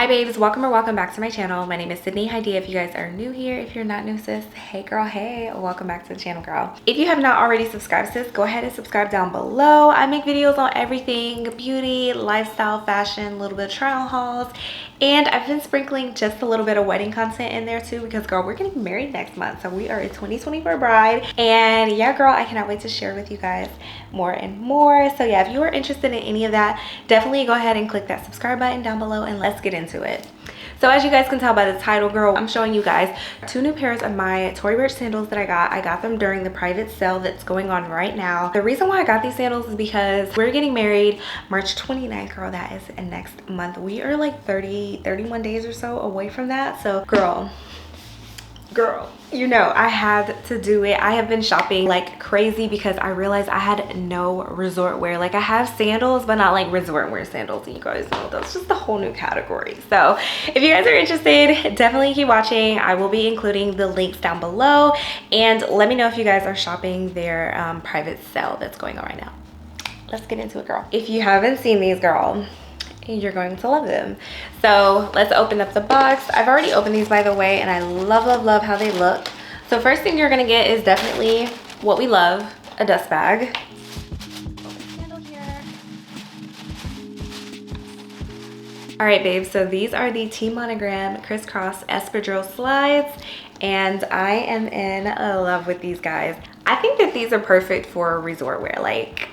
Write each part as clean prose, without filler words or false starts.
Hi babes, welcome or welcome back to my channel. My name is Sydney.hydeia. If you guys are new here, if you're not new sis, hey girl, hey, welcome back to the channel, girl. If you have not already subscribed sis, go ahead and subscribe down below. I make videos on everything, beauty, lifestyle, fashion, a little bit of trial hauls, and I've been sprinkling just a little bit of wedding content in there too because girl, we're getting married next month. So we are a 2024 bride, and yeah girl, I cannot wait to share with you guys more and more. So yeah, if you are interested in any of that, definitely go ahead and click that subscribe button down below and let's get into it. So as you guys can tell by the title, girl, I'm showing you guys two new pairs of my Tory Burch sandals that I got them during the private sale that's going on right now. The reason why I got these sandals is because we're getting married March 29th, girl. That is next month. We are like 31 days or so away from that. So girl, you know, I had to do it. I have been shopping like crazy because I realized I had no resort wear. Like I have sandals, but not like resort wear sandals. And you guys know that's just a whole new category. So if you guys are interested, definitely keep watching. I will be including the links down below, and let me know if you guys are shopping their private sale that's going on right now. Let's get into it, girl. If you haven't seen these, girl, you're going to love them. So let's open up the box. I've already opened these, by the way, and I love how they look. So first thing you're gonna get is definitely what we love, a dust bag. All right, babes, so these are the T Monogram crisscross espadrille slides, and I am in love with these guys. I think that these are perfect for resort wear. Like,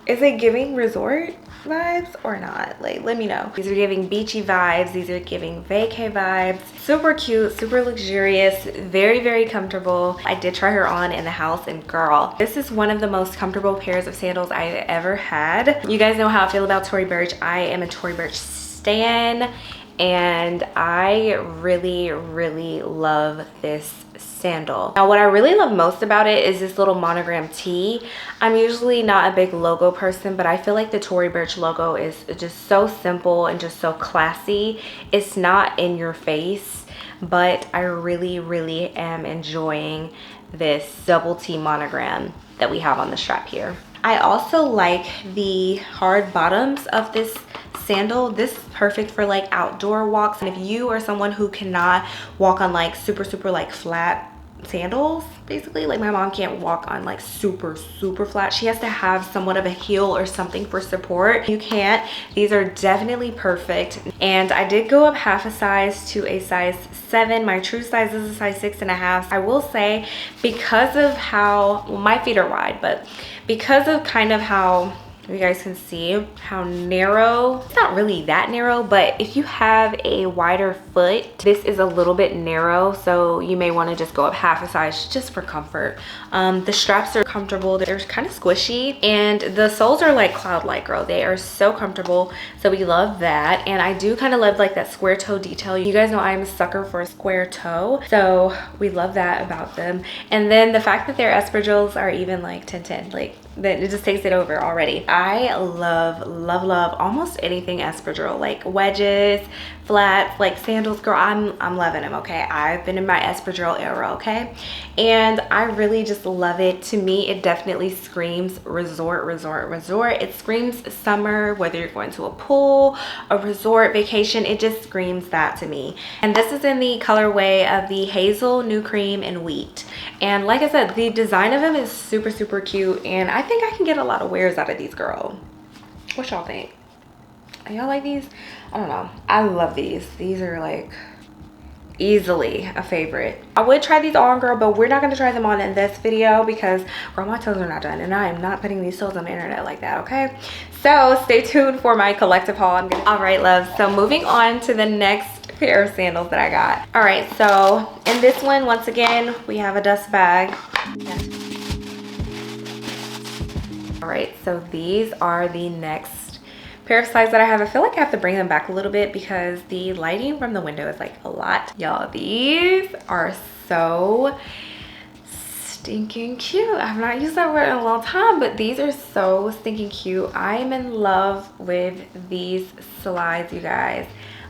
is it giving resort vibes or not? Like, let me know. These are giving beachy vibes. These are giving vacay vibes. Super cute, super luxurious, very comfortable. I did try her on in the house, and girl, this is one of the most comfortable pairs of sandals I've ever had. You guys know how I feel about Tory Burch. I am a Tory Burch stan, and I really love this sandal. Now what I really love most about it is this little monogram T. I'm usually not a big logo person, but I feel like the Tory Burch logo is just so simple and just so classy. It's not in your face, but I really am enjoying this double T monogram that we have on the strap here. I also like the hard bottoms of this sandal. This is perfect for like outdoor walks, and if you are someone who cannot walk on like super like flat sandals, basically, like my mom can't walk on like super flat. She has to have somewhat of a heel or something for support. You can't. These are definitely perfect, and I did go up half a size to a size 7. My true size is a size 6.5. I will say, because of how, well, my feet are wide, but because of kind of how, you guys can see how narrow, it's not really that narrow, but if you have a wider foot, this is a little bit narrow, so you may want to just go up half a size just for comfort. The straps are comfortable, they're kind of squishy, and the soles are like cloud-like, girl. They are so comfortable, so we love that. And I do kind of love like that square toe detail. You guys know I'm a sucker for a square toe, so we love that about them. And then the fact that their espadrilles are even like 10-10, like that, it just takes it over already. I love almost anything espadrille, like wedges, flats, like sandals, girl. I'm loving them, okay? I've been in my espadrille era, okay? And I really just love it. To me, it definitely screams resort. It screams summer, whether you're going to a pool, a resort, vacation, it just screams that to me. And this is in the colorway of the hazel, new cream, and wheat. And like I said, the design of them is super cute, and I think I can get a lot of wears out of these, girl. What y'all think? Y'all like these? I don't know. I love these. These are like easily a favorite. I would try these on, girl, but we're not going to try them on in this video because, girl, my toes are not done, and I am not putting these toes on the internet like that, okay? So stay tuned for my collective haul. All right, love. So moving on to the next pair of sandals that I got. All right, so in this one, once again, we have a dust bag. All right, so these are the next pair of slides that I have. I feel like I have to bring them back a little bit because the lighting from the window is like a lot. Y'all, these are so stinking cute. I've not used that word in a long time, but these are so stinking cute. I am in love with these slides, you guys.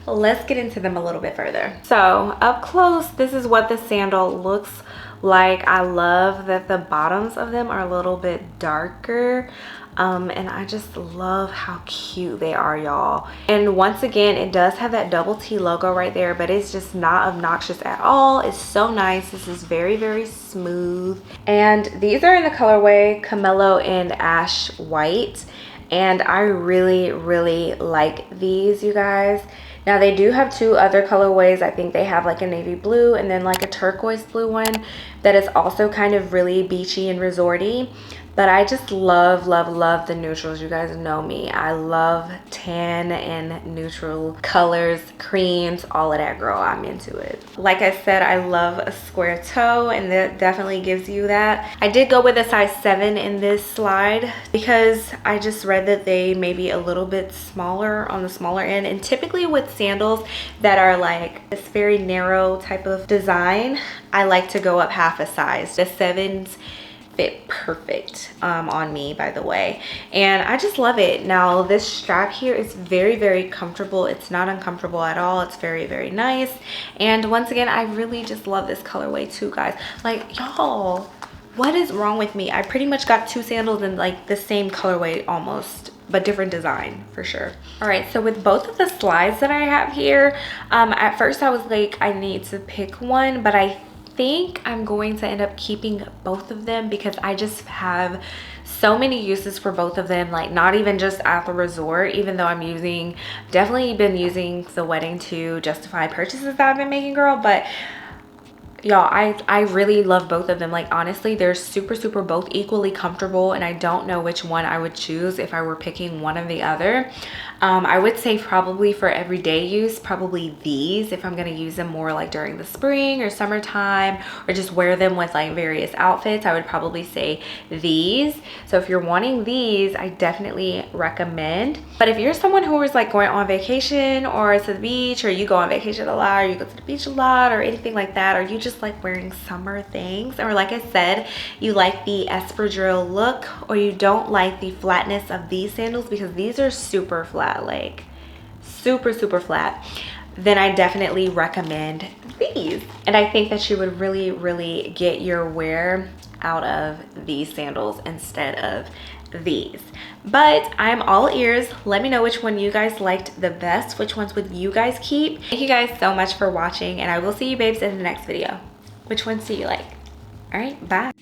Let's get into them a little bit further. So up close, this is what the sandal looks Like, I love that the bottoms of them are a little bit darker. And I just love how cute they are, y'all. And once again, it does have that double T logo right there, but it's just not obnoxious at all. It's so nice. This is very, very smooth. And these are in the colorway Camelo and Ash White. And I really, really like these, you guys. Now they do have two other colorways. I think they have like a navy blue and then like a turquoise blue one that is also kind of really beachy and resorty. But I just love, love, love the neutrals. You guys know me. I love tan and neutral colors, creams, all of that, girl. I'm into it. Like I said, I love a square toe, and that definitely gives you that. I did go with a size 7 in this slide because I just read that they may be a little bit smaller on the smaller end. And typically with sandals that are like this very narrow type of design, I like to go up half a size. The 7s fit perfect on me, by the way, and I just love it. Now this strap here is very, very comfortable. It's not uncomfortable at all. It's very, very nice. And once again, I really just love this colorway too, guys. Like, y'all, what is wrong with me? I pretty much got 2 sandals in like the same colorway almost, but different design for sure. All right, so with both of the slides that I have here, at first I was like, I need to pick one, but I think I'm going to end up keeping both of them because I just have so many uses for both of them. Like, not even just at the resort, even though I'm definitely been using the wedding to justify purchases that I've been making, girl. But y'all, I really love both of them. Like, honestly, they're super, super both equally comfortable, and I don't know which one I would choose if I were picking one or the other. I would say probably for everyday use, probably these, if I'm going to use them more like during the spring or summertime, or just wear them with like various outfits, I would probably say these. So if you're wanting these, I definitely recommend. But if you're someone who is like going on vacation or to the beach, or you go on vacation a lot, or you go to the beach a lot, or anything like that, or you just like wearing summer things, or like I said, you like the espadrille look, or you don't like the flatness of these sandals because these are super flat, like super, super flat, then I definitely recommend these. And I think that you would really, really get your wear out of these sandals instead of these. But I'm all ears. Let me know which one you guys liked the best. Which ones would you guys keep? Thank you guys so much for watching, and I will see you babes in the next video. Which ones do you like? All right, bye.